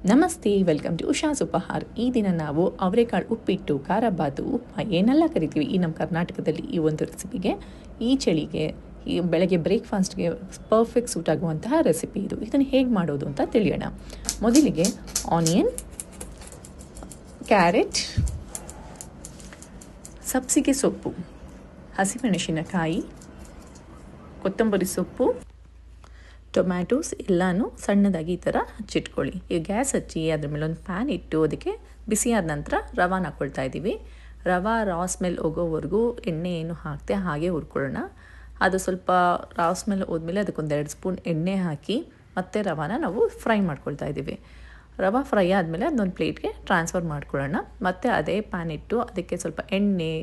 ನಮಸ್ತೆ, welcome to Usha's Upahar. ಈ ದಿನ ನಾವು ಅವರೆಕಾಳು ಉಪ್ಪಿಟ್ಟು, ಖಾರಬಾತು, ಉಪ್ಪ ಏನೆಲ್ಲ ಕರಿತೀವಿ ಈ ನಮ್ಮ ಕರ್ನಾಟಕದಲ್ಲಿ ಈ ಒಂದು ರೆಸಿಪಿಗೆ, ಈ ಚಳಿಗೆ, ಈ ಬೆಳಗ್ಗೆ ಬ್ರೇಕ್ಫಾಸ್ಟ್ಗೆ ಪರ್ಫೆಕ್ಟ್ ಸೂಟ್ ಆಗುವಂತಹ ರೆಸಿಪಿ ಇದು. ಇದನ್ನು ಹೇಗೆ ಮಾಡೋದು ಅಂತ ತಿಳಿಯೋಣ. ಮೊದಲಿಗೆ ಆನಿಯನ್, ಕ್ಯಾರೆಟ್, ಸಬ್ಸಿಗೆ ಸೊಪ್ಪು, ಹಸಿಮೆಣಸಿನಕಾಯಿ, ಕೊತ್ತಂಬರಿ ಸೊಪ್ಪು, ಟೊಮ್ಯಾಟೋಸ್ ಎಲ್ಲನೂ ಸಣ್ಣದಾಗಿ ಈ ಥರ ಹಚ್ಚಿಟ್ಕೊಳ್ಳಿ. ಈಗ ಗ್ಯಾಸ್ ಹಚ್ಚಿ ಅದ್ರ ಮೇಲೆ ಒಂದು ಪ್ಯಾನ್ ಇಟ್ಟು ಅದಕ್ಕೆ ಬಿಸಿಯಾದ ನಂತರ ರವಾನ ಹಾಕ್ಕೊಳ್ತಾ ಇದ್ದೀವಿ. ರವೆ ರಾ ಸ್ಮೆಲ್ ಹೋಗೋವರೆಗೂ ಎಣ್ಣೆ ಏನು ಹಾಕದೆ ಹಾಗೆ ಹುರ್ಕೊಳ್ಳೋಣ. ಅದು ಸ್ವಲ್ಪ ರಾ ಸ್ಮೆಲ್ ಹೋದ್ಮೇಲೆ ಅದಕ್ಕೊಂದು 2 ಸ್ಪೂನ್ ಎಣ್ಣೆ ಹಾಕಿ ಮತ್ತೆ ರವಾನ ನಾವು ಫ್ರೈ ಮಾಡ್ಕೊಳ್ತಾ ಇದ್ದೀವಿ. ರವೆ ಫ್ರೈ ಆದಮೇಲೆ ಅದೊಂದು ಪ್ಲೇಟ್ಗೆ ಟ್ರಾನ್ಸ್ಫರ್ ಮಾಡ್ಕೊಳ್ಳೋಣ. ಮತ್ತು ಅದೇ ಪ್ಯಾನ್ ಇಟ್ಟು ಅದಕ್ಕೆ ಸ್ವಲ್ಪ ಎಣ್ಣೆ,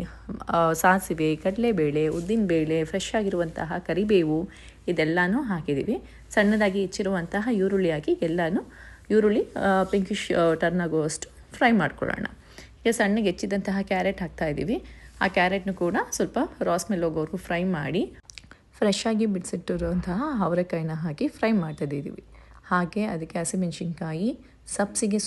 ಸಾಸಿವೆ, ಕಡಲೆಬೇಳೆ, ಉದ್ದಿನಬೇಳೆ, ಫ್ರೆಶ್ ಆಗಿರುವಂತಹ ಕರಿಬೇವು ಇದೆಲ್ಲನೂ ಹಾಕಿದ್ದೀವಿ. ಸಣ್ಣದಾಗಿ ಹೆಚ್ಚಿರುವಂತಹ ಈರುಳ್ಳಿ ಹಾಕಿ ಈರುಳ್ಳಿ ಪಿಂಕಿಶ್ ಟರ್ನ್ ಆಗುವಷ್ಟು ಫ್ರೈ ಮಾಡ್ಕೊಳ್ಳೋಣ. ಈಗ ಸಣ್ಣಗೆ ಹೆಚ್ಚಿದಂತಹ ಕ್ಯಾರೆಟ್ ಹಾಕ್ತಾಯಿದ್ದೀವಿ. ಆ ಕ್ಯಾರೆಟ್ನು ಕೂಡ ಸ್ವಲ್ಪ ರಾ ಸ್ಮೆಲ್ ಹೋಗೋವರೆಗೂ ಫ್ರೈ ಮಾಡಿ ಫ್ರೆಶ್ ಆಗಿ ಬಿಡಿಸಿಟ್ಟಿರುವಂತಹ ಅವರೆಕಾಯಿನ ಹಾಕಿ ಫ್ರೈ ಮಾಡ್ತಾಯಿದ್ದೀವಿ. ಹಾಗೆ ಅದಕ್ಕೆ ಹಸಿಮೆಣಸಿನ್ಕಾಯಿ, ಸಬ್ಸಿಗೆ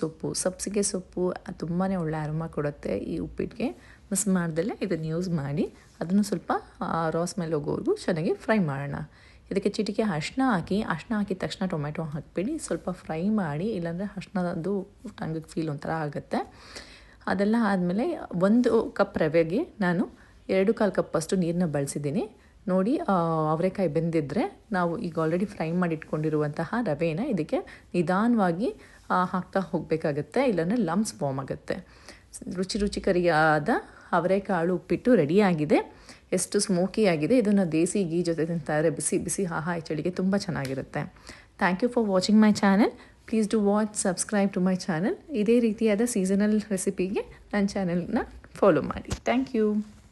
ಸೊಪ್ಪು ತುಂಬಾ ಒಳ್ಳೆ ಅರೋಮ ಕೊಡುತ್ತೆ ಈ ಉಪ್ಪಿಟ್ಟಿಗೆ. ಮಿಸ್ ಮಾಡ್ದಲ್ಲೇ ಇದನ್ನು ಯೂಸ್ ಮಾಡಿ ಅದನ್ನು ಸ್ವಲ್ಪ ರಾ ಸ್ಮೆಲ್ ಹೋಗೋವರೆಗೂ ಚೆನ್ನಾಗಿ ಫ್ರೈ ಮಾಡೋಣ. ಇದಕ್ಕೆ ಚಿಟಿಕೆ ಅರಿಶಿನ ಹಾಕಿದ ತಕ್ಷಣ ಟೊಮೆಟೊ ಹಾಕಿಬಿಡಿ, ಸ್ವಲ್ಪ ಫ್ರೈ ಮಾಡಿ, ಇಲ್ಲಾಂದರೆ ಅರಿಶಿನದ್ದು ಟಂಗಿಗೆ ಫೀಲ್ ಒಂಥರ ಆಗುತ್ತೆ. ಅದೆಲ್ಲ ಆದಮೇಲೆ 1 ಕಪ್ ರವೆಗೆ ನಾನು 2.25 ಕಪ್ಪಷ್ಟು ನೀರನ್ನ ಬಳಸಿದ್ದೀನಿ. ನೋಡಿ, ಅವರೆಕಾಯಿ ಬೆಂದಿದ್ದರೆ ನಾವು ಈಗ ಆಲ್ರೆಡಿ ಫ್ರೈ ಮಾಡಿ ಇಟ್ಕೊಂಡಿರುವಂತಹ ರವೆನ ಇದಕ್ಕೆ ನಿಧಾನವಾಗಿ ಹಾಕ್ತಾ ಹೋಗಬೇಕಾಗತ್ತೆ, ಇಲ್ಲಾಂದರೆ ಲಮ್ಸ್ ಫಾರ್ಮ್ ಆಗುತ್ತೆ. ರುಚಿಕರಿಯಾದ ಅವರೆಕಾಳು ಉಪ್ಪಿಟ್ಟು ರೆಡಿಯಾಗಿದೆ. ಎಷ್ಟು ಸ್ಮೋಕಿ ಆಗಿದೆ. ಇದನ್ನು ದೇಸಿ ಗೀ ಜೊತೆ ತಿಂತಾರೆ ಬಿಸಿ ಬಿಸಿ. ಈ ಚಳಿಗೆ ತುಂಬ ಚೆನ್ನಾಗಿರುತ್ತೆ. Thank you for watching my channel. Please do subscribe to my channel. ಇದೇ ರೀತಿಯಾದ ಸೀಸನಲ್ ರೆಸಿಪಿಗೆ ನನ್ನ ಚಾನಲ್ನ ಫಾಲೋ ಮಾಡಿ. Thank you.